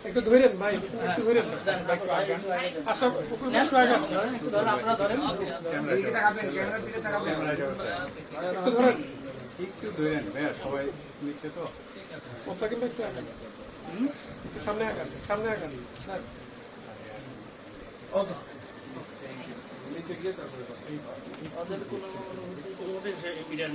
একটু ধরেন ভাই, একটু ধরেন। আচ্ছা আপনারা ধরেন, একটু ধরেন, একটু ধরেন ভাইয়া, সবাই নিচ্ছে তো। ওটা কিন্তু একটু আগান, সামনে আগান, সামনে আগান। ওকে, নিচে গিয়ে তারপরে ওদের কোনো মিডিয়া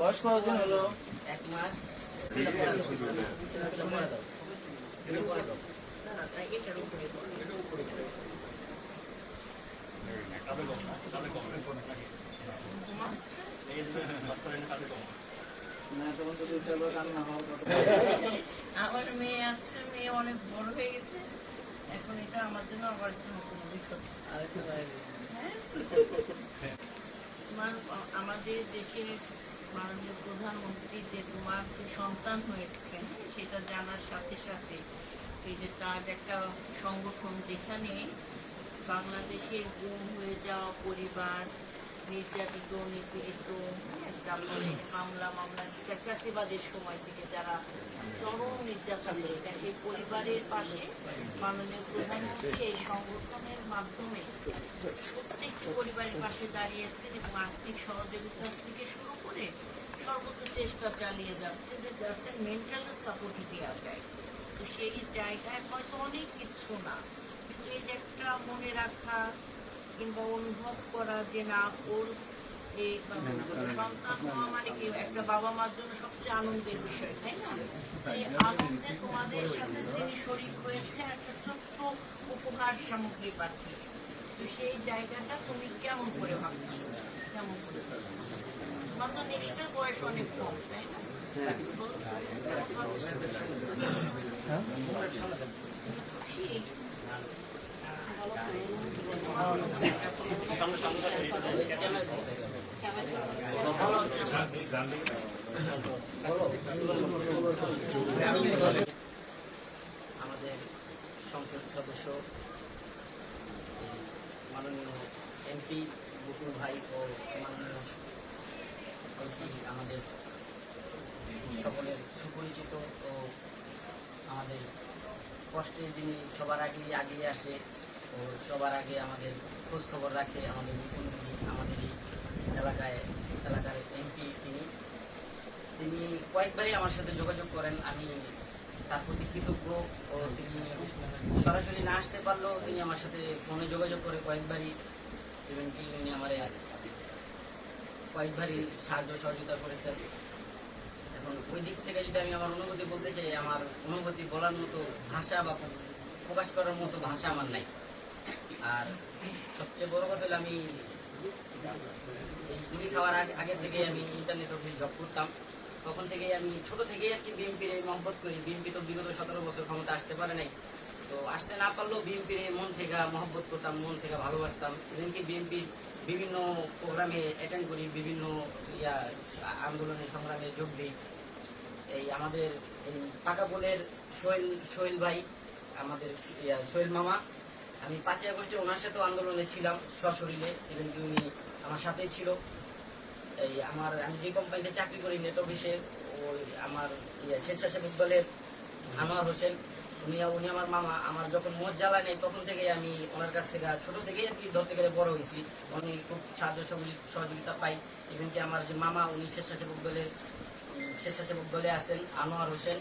বয়স কতদিন হলো? 1 মাস। আমার মেয়ে আছে, মেয়ে অনেক বড় হয়ে গেছে এখন, এটা আমার জন্য আবার নতুন অভিজ্ঞতা। আমাদের দেশের মাননীয় প্রধানমন্ত্রী যে তোমার সন্তান হয়েছে সেটা জানার সাথে সাথে এই যে তার একটা সংগঠন যেখানে বাংলাদেশের গুম হয়ে যাওয়া পরিবার, নির্যাতিত নিপীড়িত, তারপরে মামলা চাষিবাদের সময় থেকে যারা চরম নির্যাতনের শিকার, সেই পরিবারের পাশে মাননীয় প্রধানমন্ত্রী এই সংগঠনের মাধ্যমে প্রত্যেকটি পরিবারের পাশে দাঁড়িয়েছেন এবং আর্থিক সহযোগিতা থেকে শুরু করে সর্বোচ্চ চেষ্টা চালিয়ে যাচ্ছে যে যাতে মেন্টাল সাপোর্ট দেওয়া যায়। তো সেই জায়গায় হয়তো অনেক কিছু না, কিন্তু এই যে একটা মনে রাখা কিংবা অনুভব করা যে না ওর এই সন্তান হওয়া মানে কি একটা বাবা মার জন্য সবচেয়ে আনন্দের বিষয়, তাই না? সেই আনন্দে তোমাদের সাথে তিনি শরীক হয়েছে একটা ছোট্ট উপহার সামগ্রী পাঠিয়ে। তো সেই জায়গাটা তুমি কেমন করে ভাবছো? কেমন করে তোমার তো নিশ্চয় বয়স অনেক কম, তাই না? আমাদের সংসদ সদস্য মাননীয় এমপি বকুল ভাই ও মাননীয় এমপি আমাদের সকলের সুপরিচিত ও আমাদের কষ্টে যিনি সবার আগে এগিয়ে আসে ও সবার আগে আমাদের খোঁজখবর রাখে, আমাদের মুখ্যমন্ত্রী, আমাদের এই এলাকার এমপি, তিনি কয়েকবারই আমার সাথে যোগাযোগ করেন। আমি তার প্রতি কৃতজ্ঞ। ও তিনি সরাসরি না আসতে পারলেও তিনি আমার সাথে ফোনে যোগাযোগ করে কয়েকবারই, এবং কি উনি আমার কয়েকবারই সাহায্য সহযোগিতা করেছেন। এখন ওই দিক থেকে যদি আমি আমার অনুভূতি বলতে চাই, আমার অনুভূতি বলার মতো ভাষা বা প্রকাশ করার মতো ভাষা আমার নাই। আর সবচেয়ে বড় কথা হলো আমি এই গুলি খাওয়ার আগে থেকে আমি ইন্টারনেট অফিস জব করতাম। তখন থেকেই আমি ছোট থেকেই আর কি বিএনপির এই মহব্বত করি। বিএনপি তো বিগত 17 বছর ক্ষমতা আসতে পারে নাই, তো আসতে না পারলেও বিএনপির মন থেকে মহব্বত করতাম, মন থেকে ভালোবাসতাম। এমনকি বিএনপির বিভিন্ন প্রোগ্রামে অ্যাটেন্ড করি, বিভিন্ন আন্দোলনে সংগ্রামে যোগ দিই। এই আমাদের এই পাকাপোলের সোহেল ভাই, আমাদের সোহেল মামা, আমি 5ই আগস্টে ওনার সাথেও আন্দোলনে ছিলাম সশরীরে, এবং কি উনি আমার সাথেই ছিল। এই আমি যে কোম্পানিতে চাকরি করি নেট অফিসের, ওই আমার স্বেচ্ছাসেবক দলের আনোয়ার হোসেন, উনি আমার মামা। আমার যখন মত জ্বালা নেই তখন থেকেই আমি ওনার কাছ থেকে ছোট থেকেই আর কি ধরতে গেলে বড় হয়েছি। উনি খুব সাহায্য সহযোগিতা পাই। এবং কি আমার যে মামা, উনি স্বেচ্ছাসেবক দলে আছেন, আনোয়ার হোসেন।